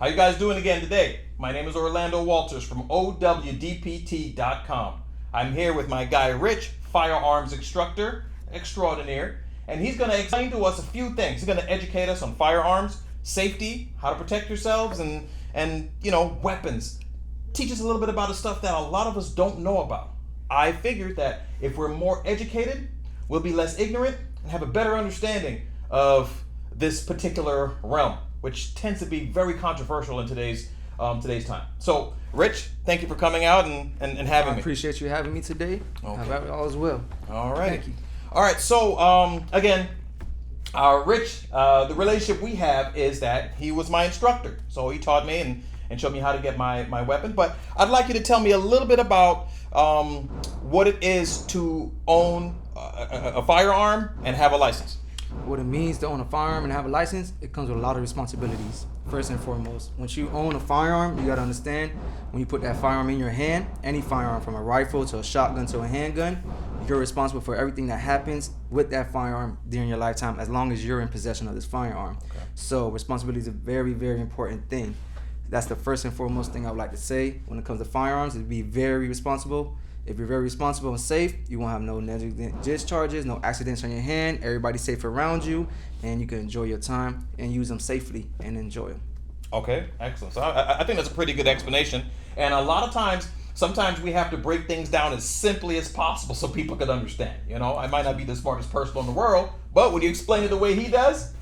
How you guys doing again today? My name is Orlando Walters from OWDPT.com. I'm here with my guy Rich, firearms instructor extraordinaire, and he's going to explain to us a few things. He's going to educate us on firearms, safety, how to protect yourselves, and weapons. Teach us a little bit about the stuff that a lot of us don't know about. I figured that if we're more educated, we'll be less ignorant and have a better understanding of this particular realm, which tends to be very controversial in today's time. So, Rich, thank you for coming out and having me. I appreciate you having me today. Okay. All is well. All right. Thank you. All right. So, again, Rich, the relationship we have is that he was my instructor. So he taught me and showed me how to get my weapon. But I'd like you to tell me a little bit about what it is to own a firearm and have a license. What it means to own a firearm and have a license, it comes with a lot of responsibilities. First and foremost, once you own a firearm, you got to understand when you put that firearm in your hand, any firearm from a rifle to a shotgun to a handgun, you're responsible for everything that happens with that firearm during your lifetime as long as you're in possession of this firearm. Okay. So responsibility is a very, very important thing. That's the first and foremost thing I would like to say when it comes to firearms, is be very responsible. If you're very responsible and safe, you won't have no negligent discharges, no accidents on your hand, everybody's safe around you, and you can enjoy your time and use them safely and enjoy them. Okay, excellent. So I think that's a pretty good explanation. And a lot of times, sometimes we have to break things down as simply as possible so people can understand. I might not be the smartest person in the world, but when you explain it the way he does,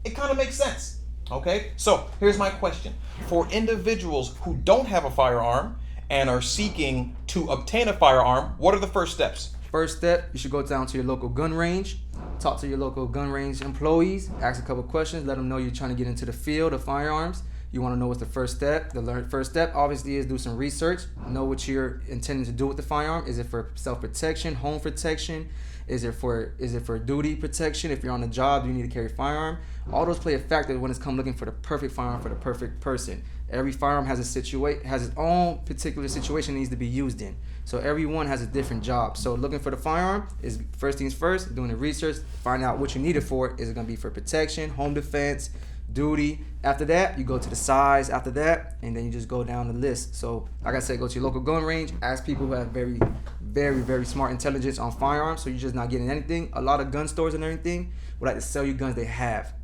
it kind of makes sense. Okay, so here's my question. For individuals who don't have a firearm and are seeking to obtain a firearm, what are the first steps? First step, you should go down to your local gun range, talk to your local gun range employees, ask a couple questions, let them know you're trying to get into the field of firearms. You want to know what's the first step. The first step obviously is do some research, know what you're intending to do with the firearm. Is it for self-protection, home protection? Is it for duty protection? If you're on the job, you need to carry a firearm. All those play a factor when it's come looking for the perfect firearm for the perfect person. Every firearm has its own particular situation it needs to be used in. So everyone has a different job. So looking for the firearm is first things first, doing the research, find out what you need it for. Is it going to be for protection, home defense, duty? After that, you go to the size after that, and then you just go down the list. So like I said, go to your local gun range, ask people who have very, very, very smart intelligence on firearms, so you're just not getting anything. A lot of gun stores and everything would like to sell you guns they have,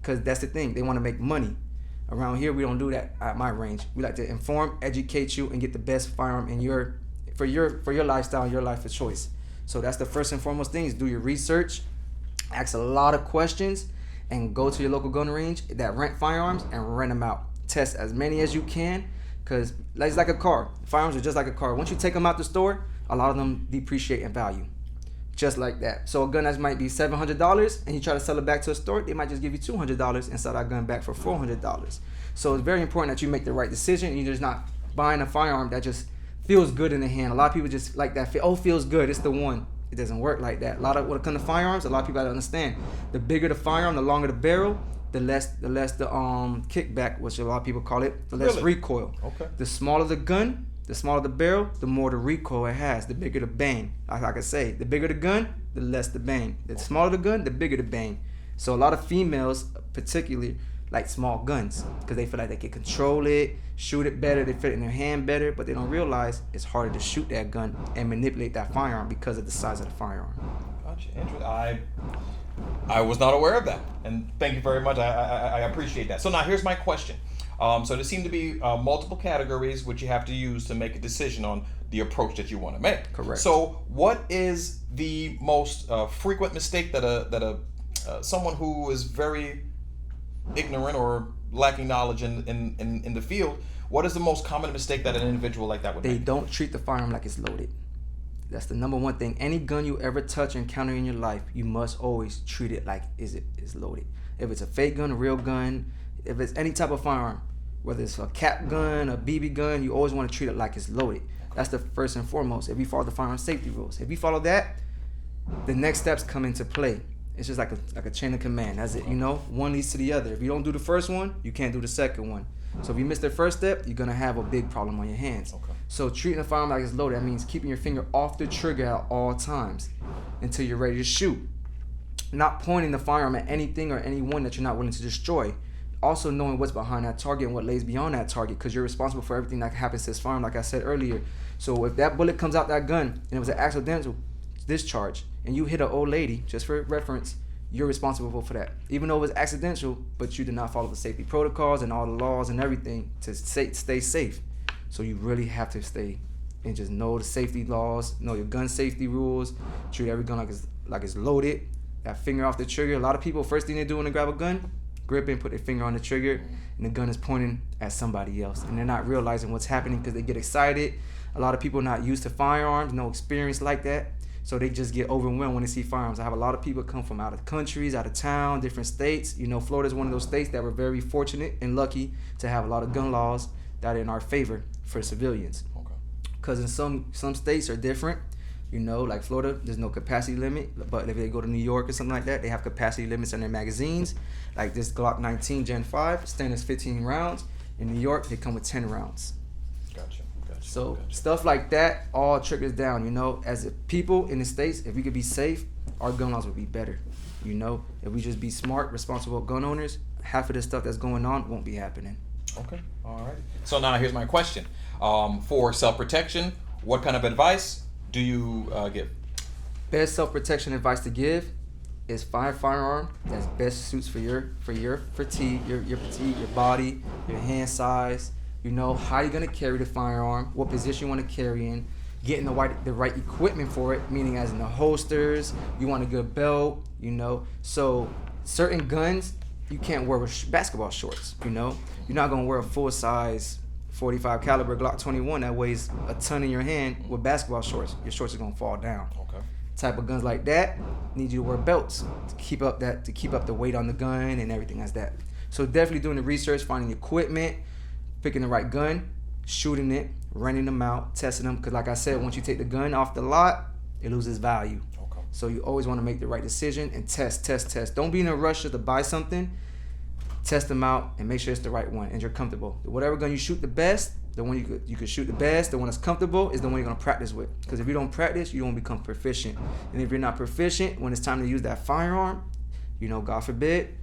because that's the thing, they want to make money. Around here, we don't do that at my range. We like to inform, educate you, and get the best firearm for your lifestyle, your life of choice. So that's the first and foremost thing, is do your research, ask a lot of questions, and go to your local gun range that rent firearms and rent them out. Test as many as you can, because it's like a car. Firearms are just like a car. Once you take them out the store, a lot of them depreciate in value. Just like that. So a gun that might be $700 and you try to sell it back to a store, they might just give you $200 and sell that gun back for $400. So it's very important that you make the right decision and you're just not buying a firearm that just feels good in the hand. A lot of people just like that, feels good, it's the one. It doesn't work like that. When it comes to firearms, a lot of people gotta understand, the bigger the firearm, the longer the barrel, the less the kickback, which a lot of people call it, the less recoil. Okay. The smaller the gun, the smaller the barrel, the more the recoil it has, the bigger the bang. Like I say, the bigger the gun, the less the bang. The smaller the gun, the bigger the bang. So a lot of females particularly like small guns because they feel like they can control it, shoot it better, they fit it in their hand better, but they don't realize it's harder to shoot that gun and manipulate that firearm because of the size of the firearm. Gotcha. Interesting. I was not aware of that, and thank you very much. I appreciate that. So now here's my question. So there seem to be multiple categories which you have to use to make a decision on the approach that you want to make. Correct. So what is the most frequent mistake that someone who is very ignorant or lacking knowledge in the field, what is the most common mistake that an individual like that would make? They don't treat the firearm like it's loaded. That's the number one thing. Any gun you ever touch and encounter in your life, you must always treat it like it's loaded. If it's a fake gun, a real gun, if it's any type of firearm, whether it's a cap gun, a BB gun, you always want to treat it like it's loaded. That's the first and foremost. If you follow the firearm safety rules, if you follow that, the next steps come into play. It's just like a chain of command. That's it. One leads to the other. If you don't do the first one, you can't do the second one. So if you miss the first step, you're gonna have a big problem on your hands. Okay. So treating a firearm like it's loaded, that means keeping your finger off the trigger at all times until you're ready to shoot. Not pointing the firearm at anything or anyone that you're not willing to destroy. also knowing what's behind that target and what lays beyond that target, because you're responsible for everything that happens to this firearm, like I said earlier. So if that bullet comes out that gun and it was an accidental discharge and you hit an old lady, just for reference, you're responsible for that. Even though it was accidental, but you did not follow the safety protocols and all the laws and everything to stay safe. So you really have to stay and just know the safety laws, know your gun safety rules, treat every gun like it's loaded, that finger off the trigger. A lot of people, first thing they do when they grab a gun, grip and put their finger on the trigger, and the gun is pointing at somebody else. And they're not realizing what's happening because they get excited. A lot of people are not used to firearms, no experience like that. So they just get overwhelmed when they see firearms. I have a lot of people come from out of countries, out of town, different states. You know, Florida is one of those states that we're very fortunate and lucky to have a lot of gun laws that are in our favor for civilians. Okay. Because in some states are different. You know, like Florida, there's no capacity limit. But if they go to New York or something like that, they have capacity limits on their magazines. Like this Glock 19 Gen 5, standard is 15 rounds. In New York, they come with 10 rounds. Gotcha. So stuff like that all trickles down, you know. As a people in the States, if we could be safe, our gun laws would be better. You know, if we just be smart, responsible gun owners, half of the stuff that's going on won't be happening. Okay, all right. So now here's my question. For self-protection, what kind of advice do you give? Best self-protection advice to give is find a firearm that's best suits for your fatigue, your fatigue, your body, your hand size. You know how you're gonna carry the firearm, what position you want to carry in, getting the right equipment for it, meaning as in the holsters. You want a good belt, you know. So certain guns you can't wear with basketball shorts. You know, you're not gonna wear a full size 45 caliber Glock 21 that weighs a ton in your hand with basketball shorts. Your shorts are gonna fall down. Okay. Type of guns like that need you to wear belts to keep up the weight on the gun and everything as that. So definitely doing the research, finding equipment, picking the right gun, shooting it, running them out, testing them. Because like I said, once you take the gun off the lot, it loses value. Okay. So you always want to make the right decision and test. Don't be in a rush to buy something. Test them out and make sure it's the right one and you're comfortable. Whatever gun you shoot the best, the one you could shoot the best, the one that's comfortable is the one you're going to practice with. Because if you don't practice, you don't become proficient. And if you're not proficient, when it's time to use that firearm, you know, God forbid,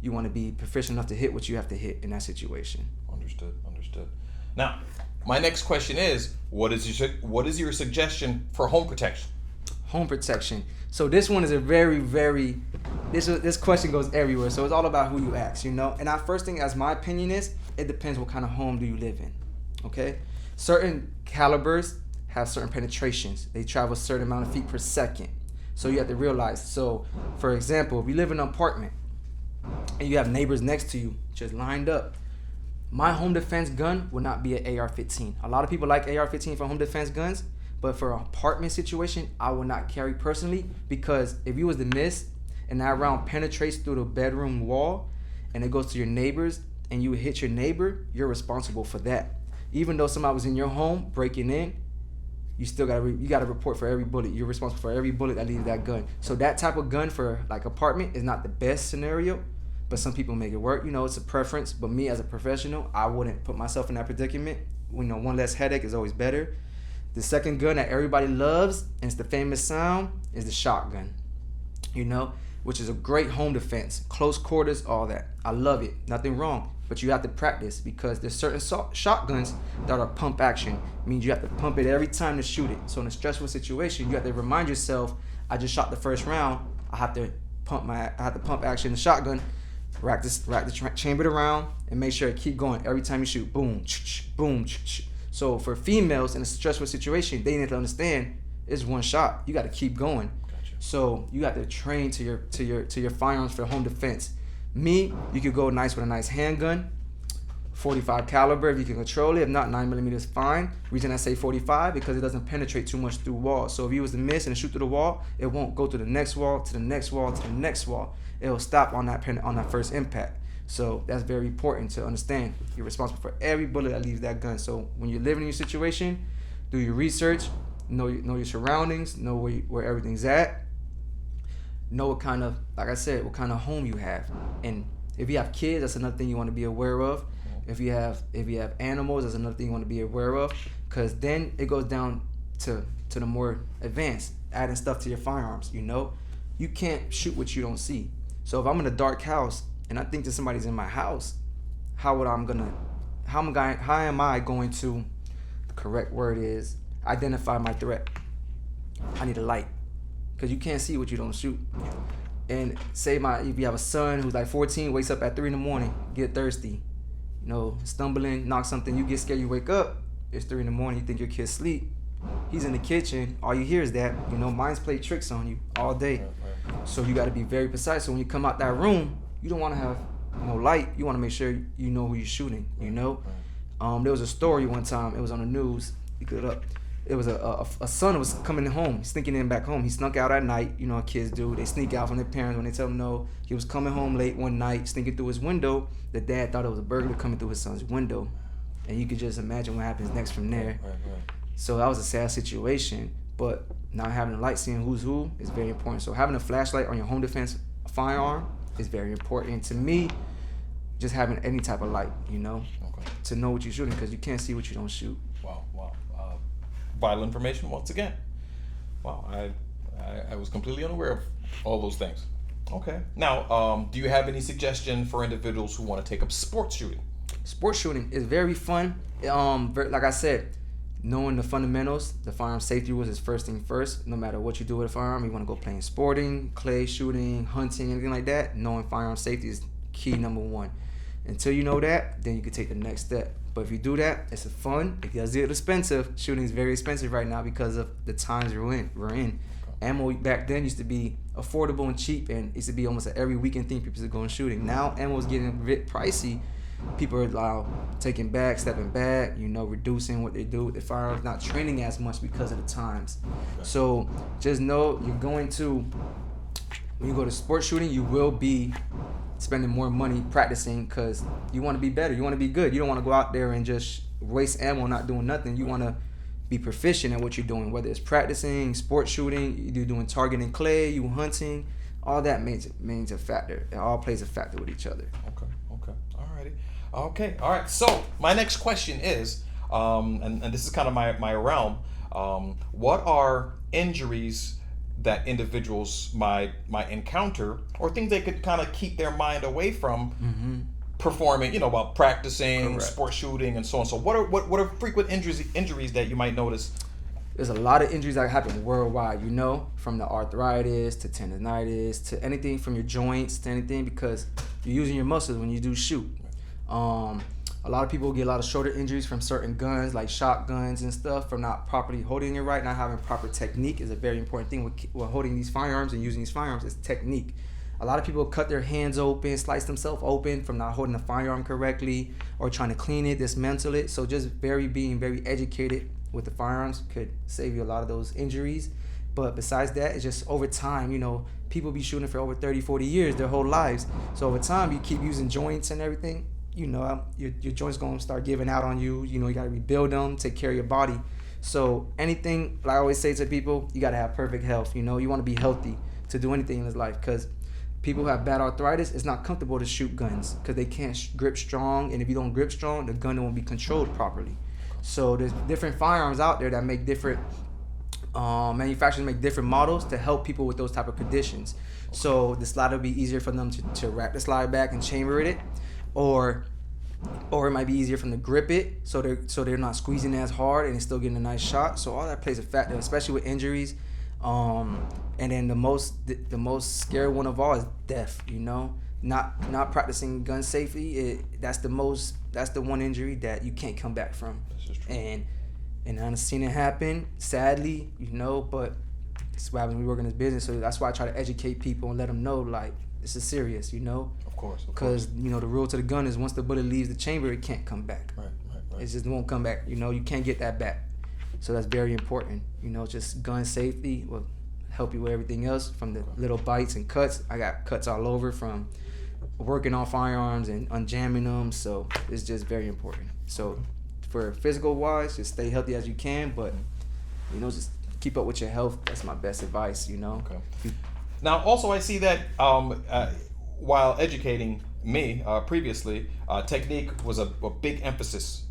you want to be proficient enough to hit what you have to hit in that situation. Understood. Now, my next question is, what is your suggestion for home protection? Home protection. So this one is a very, this question goes everywhere. So it's all about who you ask, you know. And our first thing, as my opinion is, it depends what kind of home do you live in. Okay, certain calibers have certain penetrations. They travel a certain amount of feet per second. So you have to realize. So, for example, if you live in an apartment and you have neighbors next to you just lined up, my home defense gun would not be an AR-15. A lot of people like AR-15 for home defense guns, but for an apartment situation, I would not carry personally, because if you was to miss and that round penetrates through the bedroom wall and it goes to your neighbors and you hit your neighbor, you're responsible for that. Even though somebody was in your home breaking in, you still gotta report for every bullet. You're responsible for every bullet that leaves that gun. So that type of gun for like apartment is not the best scenario, but some people make it work. You know, it's a preference. But me as a professional, I wouldn't put myself in that predicament. You know, one less headache is always better. The second gun that everybody loves, and it's the famous sound, is the shotgun. You know, which is a great home defense, close quarters, all that. I love it, nothing wrong. But you have to practice, because there's certain shotguns that are pump action. Means you have to pump it every time to shoot it. So in a stressful situation, you have to remind yourself, I just shot the first round. I have to pump action in the shotgun, rack the chamber around, and make sure it keep going every time you shoot. Boom, boom. So for females in a stressful situation, they need to understand it's one shot. You got to keep going. Gotcha. So you got to train to your firearms for home defense. Me, you could go nice with a nice handgun, 45 caliber if you can control it. If not, 9mm is fine. Reason I say 45 because it doesn't penetrate too much through walls. So if you was to miss and shoot through the wall, it won't go to the next wall, to the next wall, to the next wall. It'll stop on that first impact. So that's very important to understand. You're responsible for every bullet that leaves that gun. So when you're living in your situation, do your research, know your surroundings, know where everything's at. Know what kind of, like I said, what kind of home you have. And if you have kids, that's another thing you want to be aware of. If you have animals, that's another thing you want to be aware of. Because then it goes down to the more advanced, adding stuff to your firearms, you know. You can't shoot what you don't see. So if I'm in a dark house and I think that somebody's in my house, how am I going to, the correct word is, identify my threat? I need a light, because you can't see what you don't shoot. And say if you have a son who's like 14, wakes up at 3 a.m, get thirsty, stumbling, knock something, you get scared, you wake up, it's 3 a.m, you think your kid's asleep. He's in the kitchen, all you hear is that, minds play tricks on you all day. So you got to be very precise. So when you come out that room, you don't want to have no light. You want to make sure you know who you're shooting, There was a story one time, it was on the news, you could look up. It was a son was coming home, sneaking in back home. He snuck out at night, what kids do. They sneak out from their parents when they tell them no. He was coming home late one night, sneaking through his window. The dad thought it was a burglar coming through his son's window. And you could just imagine what happens next from there. So that was a sad situation. But not having a light, seeing who's who, is very important. So having a flashlight on your home defense firearm is very important. And to me, just having any type of light, to know what you're shooting, because you can't see what you don't shoot. Wow. Vital information once again. Wow, I was completely unaware of all those things. Okay. Now, do you have any suggestion for individuals who want to take up sports shooting? Sports shooting is very fun. Like I said, knowing the fundamentals, the firearm safety rules is first thing first. No matter what you do with a firearm, you want to go playing sporting, clay shooting, hunting, anything like that, knowing firearm safety is key number one. Until you know that, then you can take the next step. But if you do that, it's fun. It does get expensive. Shooting is very expensive right now because of the times we're in. Ammo back then used to be affordable and cheap, and it used to be almost an every weekend thing people used to go shooting. Now ammo is getting a bit pricey. People are taking back, stepping back, reducing what they do with the firearms, not training as much because of the times. So just know when you go to sports shooting, you will be spending more money practicing, because you want to be better, you want to be good. You don't want to go out there and just waste ammo not doing nothing. You want to be proficient at what you're doing, whether it's practicing, sports shooting, you're doing targeting clay, you hunting, all that means a factor. It all plays a factor with each other. Okay, all right. So my next question is, and this is kind of my realm, what are injuries that individuals might encounter, or things they could kind of keep their mind away from performing, while practicing, Correct. sports shooting, and so on. So what are frequent injuries that you might notice? There's a lot of injuries that happen worldwide, from the arthritis to tendonitis to anything from your joints to anything, because you're using your muscles when you do shoot. A lot of people get a lot of shoulder injuries from certain guns, like shotguns and stuff, from not properly holding it right. Not having proper technique is a very important thing with holding these firearms and using these firearms, is technique. A lot of people cut their hands open, slice themselves open from not holding the firearm correctly or trying to clean it, dismantle it. So just being very educated with the firearms could save you a lot of those injuries. But besides that, it's just over time, people be shooting for over 30, 40 years, their whole lives. So over time, you keep using joints and everything, your joints gonna start giving out on you. You gotta rebuild them, take care of your body. So anything, like I always say to people, you gotta have perfect health. You want to be healthy to do anything in this life, because people who have bad arthritis, it's not comfortable to shoot guns because they can't grip strong, and if you don't grip strong, the gun won't be controlled properly. So there's different firearms out there that make different manufacturers make different models to help people with those type of conditions. So the slide will be easier for them to wrap the slide back and chamber it, or it might be easier for them to grip it, so they're not squeezing as hard and it's still getting a nice shot. So all that plays a factor, especially with injuries. And then the most scary one of all is death. Not practicing gun safety. That's the one injury that you can't come back from. That's just true. And I've seen it happen, sadly, but it's what happens when we work in this business. So that's why I try to educate people and let them know, like, this is serious, Of course. Because, the rule to the gun is once the bullet leaves the chamber, it can't come back. Right. It just won't come back. You can't get that back. So that's very important. Just gun safety will help you with everything else, from the little bites and cuts. I got cuts all over from working on firearms and unjamming them. So it's just very important. So for physical wise, just stay healthy as you can, but just keep up with your health. That's my best advice. Okay. Now, also, I see that while educating me previously, technique was a big emphasis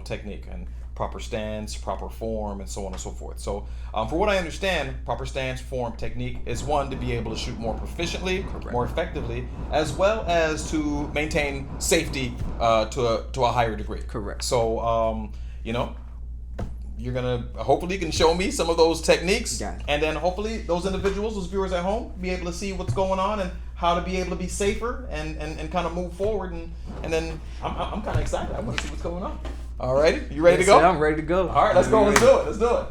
technique and proper stance, proper form, and so on and so forth. So, for what I understand, proper stance, form, technique is one to be able to shoot more proficiently, Correct. more effectively, as well as to maintain safety to a higher degree. Correct. So, you're gonna hopefully can show me some of those techniques, Got it. and then hopefully those individuals, those viewers at home, be able to see what's going on and how to be able to be safer and kind of move forward. And then I'm kind of excited. I want to see what's going on. All righty, you ready to go? Sir, I'm ready to go. All right, let's go. Let's do it. Let's do it.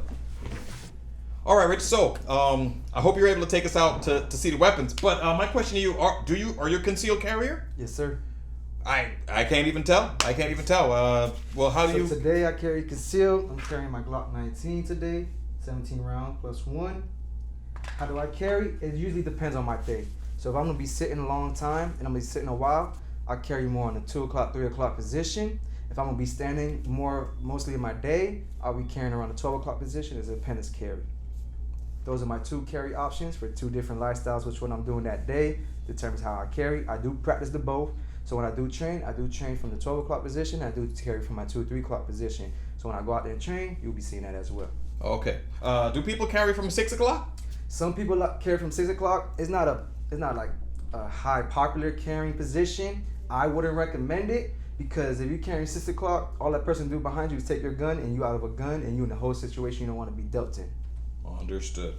All right, Rich. So, I hope you're able to take us out to see the weapons. But my question to you: are you a concealed carrier? Yes, sir. I can't even tell. I can't even tell. Well, how do you? Today I carry concealed. I'm carrying my Glock 19 today, 17 round plus one. How do I carry? It usually depends on my day. So if I'm gonna be sitting a long time and I'm gonna be sitting a while, I carry more in the 2 o'clock, 3 o'clock position. If I'm gonna be standing mostly in my day, I'll be carrying around the 12 o'clock position as a appendix carry. Those are my 2 carry options for 2 different lifestyles. Which one I'm doing that day determines how I carry. I do practice the both. So when I do train from the 12 o'clock position. I do carry from my 2 or 3 o'clock position. So when I go out there and train, you'll be seeing that as well. Okay. Do people carry from 6 o'clock? Some people carry from 6 o'clock. It's not like a high popular carrying position. I wouldn't recommend it because if you're carrying 6 o'clock, all that person do behind you is take your gun and you out of a gun and you in a whole situation you don't want to be dealt in. Understood.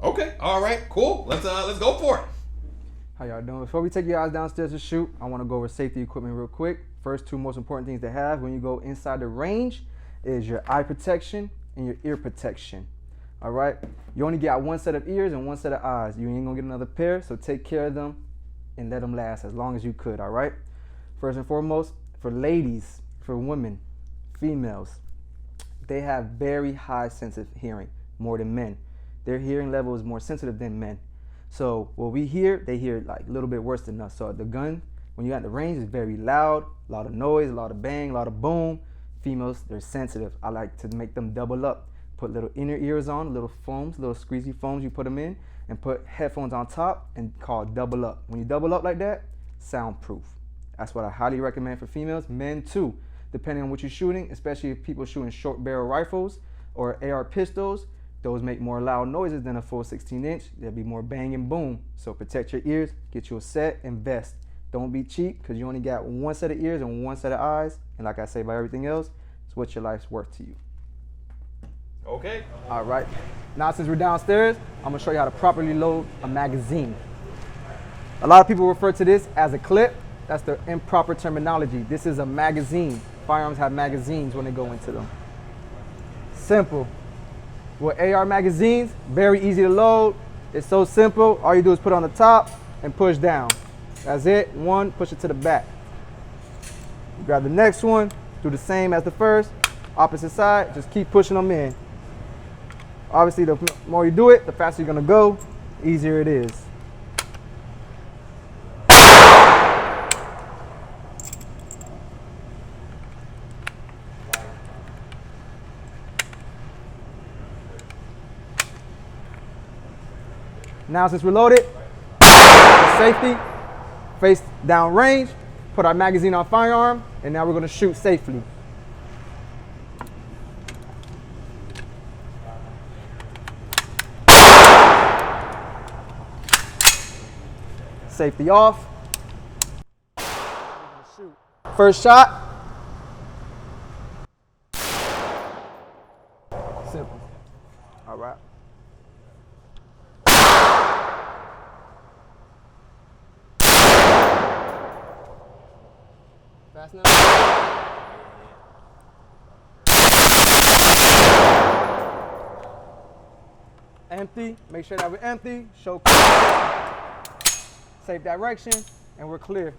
Okay. All right. Cool. Let's go for it. How y'all doing? Before we take you guys downstairs to shoot, I want to go over safety equipment real quick. First 2 most important things to have when you go inside the range is your eye protection and your ear protection. All right? You only got 1 set of ears and 1 set of eyes. You ain't gonna get another pair, so take care of them and let them last as long as you could, all right? First and foremost, for ladies, for women, females, they have very high sensitive hearing, more than men. Their hearing level is more sensitive than men. So what we hear, they hear like a little bit worse than us. So the gun, when you're at the range, is very loud, a lot of noise, a lot of bang, a lot of boom. Females, they're sensitive. I like to make them double up. Put little inner ears on, little foams, little squeezy foams you put them in, and put headphones on top and call double up. When you double up like that, soundproof. That's what I highly recommend for females, men too. Depending on what you're shooting, especially if people shooting short barrel rifles or AR pistols, those make more loud noises than a full 16-inch. There'll be more bang and boom. So protect your ears, get you a set, invest. Don't be cheap because you only got 1 set of ears and 1 set of eyes. And like I say about everything else, it's what your life's worth to you. Okay. All right. Now since we're downstairs, I'm gonna show you how to properly load a magazine. A lot of people refer to this as a clip. That's the improper terminology. This is a magazine. Firearms have magazines when they go into them. Simple. With AR magazines, very easy to load. It's so simple. All you do is put it on the top and push down. That's it. 1, push it to the back. Grab the next one, do the same as the first. Opposite side, just keep pushing them in. Obviously, the more you do it, the faster you're gonna go, easier it is. Now since we're loaded, safety, face down range, put our magazine on firearm, and now we're gonna shoot safely. Safety off. First shot. Simple. All right. Fast enough. Empty. Make sure that we're empty. Show clear. Safe direction, and we're clear.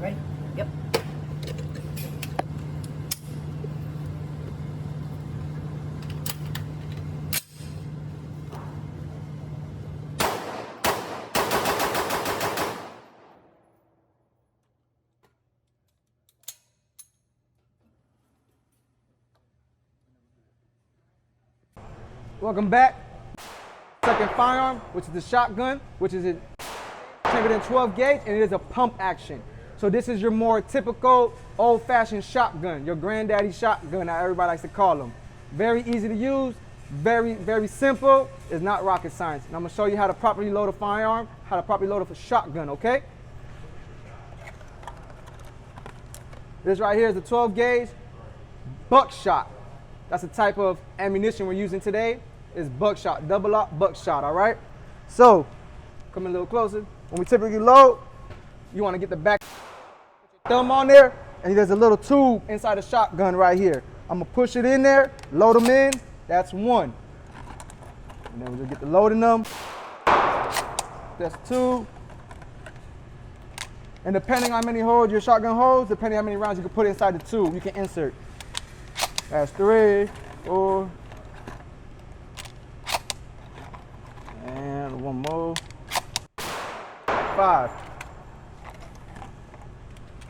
Ready? Yep. welcome back. Second firearm, which is the shotgun, which is chambered in 12 gauge, and it is a pump action. So this is your more typical old-fashioned shotgun, your granddaddy shotgun, how everybody likes to call them. Very easy to use, very, very simple. It's not rocket science. And I'm gonna show you how to properly load a firearm, how to properly load a shotgun, okay? This right here is the 12 gauge buckshot. That's the type of ammunition we're using today. Is buckshot, double up buckshot, all right? So, come in a little closer. When we typically load, you wanna get the back, thumb on there, and there's a little tube inside the shotgun right here. I'm gonna push it in there, load them in, that's one. And then we'll just get to loading them. That's two. And depending on how many holes your shotgun holds, depending on how many rounds you can put inside the tube, you can insert. That's 3, 4, and one more, 5.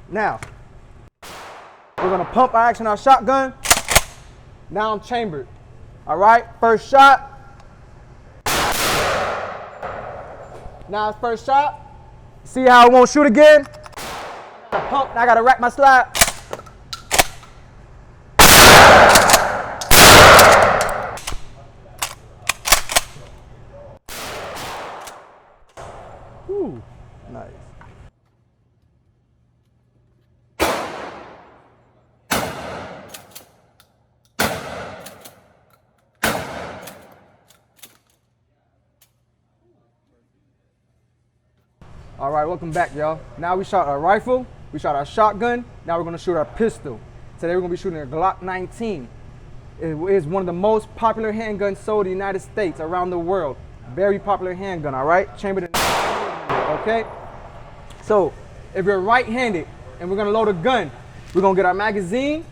Now, we're gonna pump our action our shotgun. Now I'm chambered. All right, first shot. Now it's first shot. See how it won't shoot again? I gotta pump, now I gotta rack my slide. Ooh, nice. All right, welcome back, y'all. Now we shot our rifle, we shot our shotgun, now we're gonna shoot our pistol. Today we're gonna be shooting a Glock 19. It is one of the most popular handguns sold in the United States, around the world. Very popular handgun, all right? Chambered in, okay? So, if you're right-handed and we're gonna load a gun, we're gonna get our magazine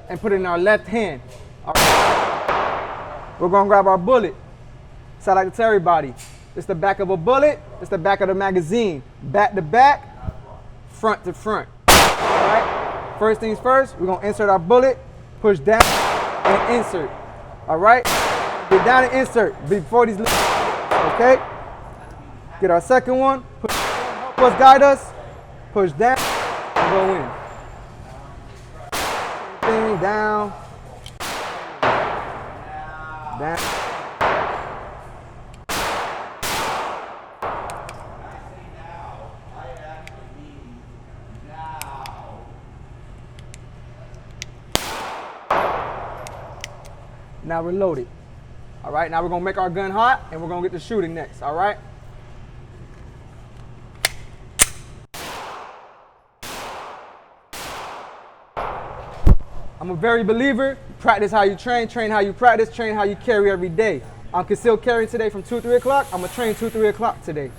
and put it in our left hand. All right. We're gonna grab our bullet. So I like to tell everybody, it's the back of a bullet, it's the back of the magazine. Back to back, front to front. All right? First things first, we're gonna insert our bullet, push down, and insert. All right? Get down and insert before these, okay? Get our second one, push, help us guide us, push down, and go in. Thing down, down. Now we're loaded. All right, now we're gonna make our gun hot and we're gonna get to shooting next, all right? I'm a very believer, practice how you train how you practice, train how you carry every day. I'm concealed carrying today from 2, 3 o'clock. I'm gonna train 2, 3 o'clock today.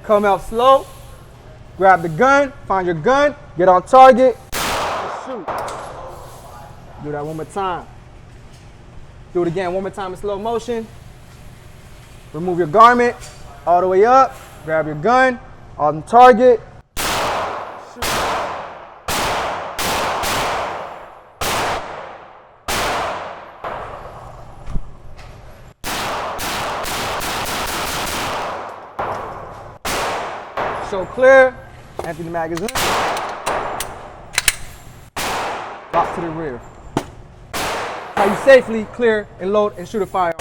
Come out slow, grab the gun, find your gun, get on target, shoot. Do that one more time. Do it again one more time in slow motion. Remove your garment all the way up. Grab your gun on target. Shoot. Show clear. Empty the magazine. Lock to the rear. How you safely clear and load and shoot a firearm.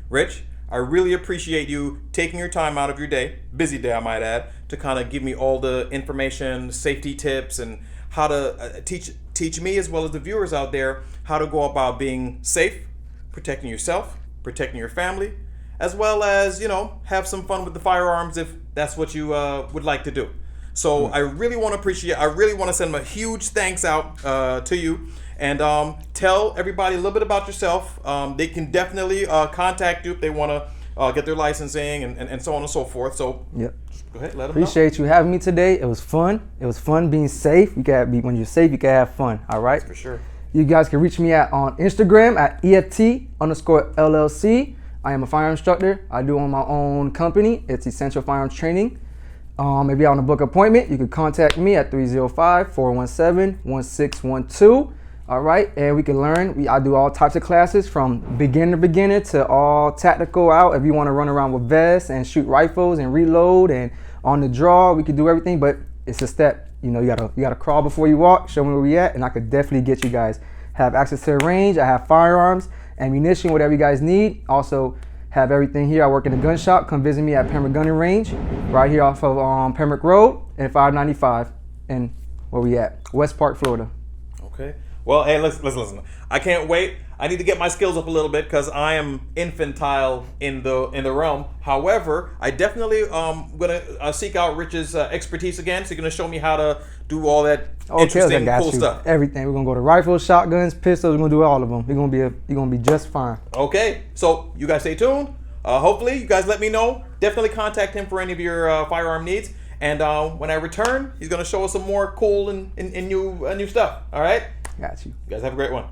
Rich, I really appreciate you taking your time out of your day, busy day I might add, to kind of give me all the information, safety tips, and how to teach me as well as the viewers out there how to go about being safe, protecting yourself, protecting your family, as well as, you know, have some fun with the firearms if that's what you would like to do. So I really want to send a huge thanks out to you, and tell everybody a little bit about yourself. They can definitely contact you if they want to get their licensing and so on and so forth. So yep. Go ahead, let them Appreciate you having me today. It was fun. It was fun being safe. You gotta be, when you're safe, you can have fun. All right. That's for sure. You guys can reach me on Instagram at EFT_LLC. I am a firearm instructor. I do own my own company. It's Essential Firearms Training. If you want to book an appointment, you can contact me at 305-417-1612. All right, and we can learn. I do all types of classes from beginner to all tactical out. If you want to run around with vests and shoot rifles and reload and on the draw, we can do everything. But it's a step. You know, you gotta crawl before you walk. Show me where we at, and I could definitely get you guys. Have access to the range. I have firearms, ammunition, whatever you guys need. Also have everything here. I work in the gun shop. Come visit me at Pembroke Gunning Range, right here off of Pembroke Road and 595. And where we at? West Park, Florida. Okay. Well, hey, listen. I can't wait. I need to get my skills up a little bit because I am infantile in the realm. However, I definitely gonna seek out Rich's expertise again. So you're gonna show me how to do all that interesting, cool stuff. Everything. We're gonna go to rifles, shotguns, pistols. We're gonna do all of them. You're gonna be just fine. Okay. So you guys stay tuned. Hopefully, you guys let me know. Definitely contact him for any of your firearm needs. And when I return, he's gonna show us some more cool and new stuff. All right. Got you. You guys have a great one.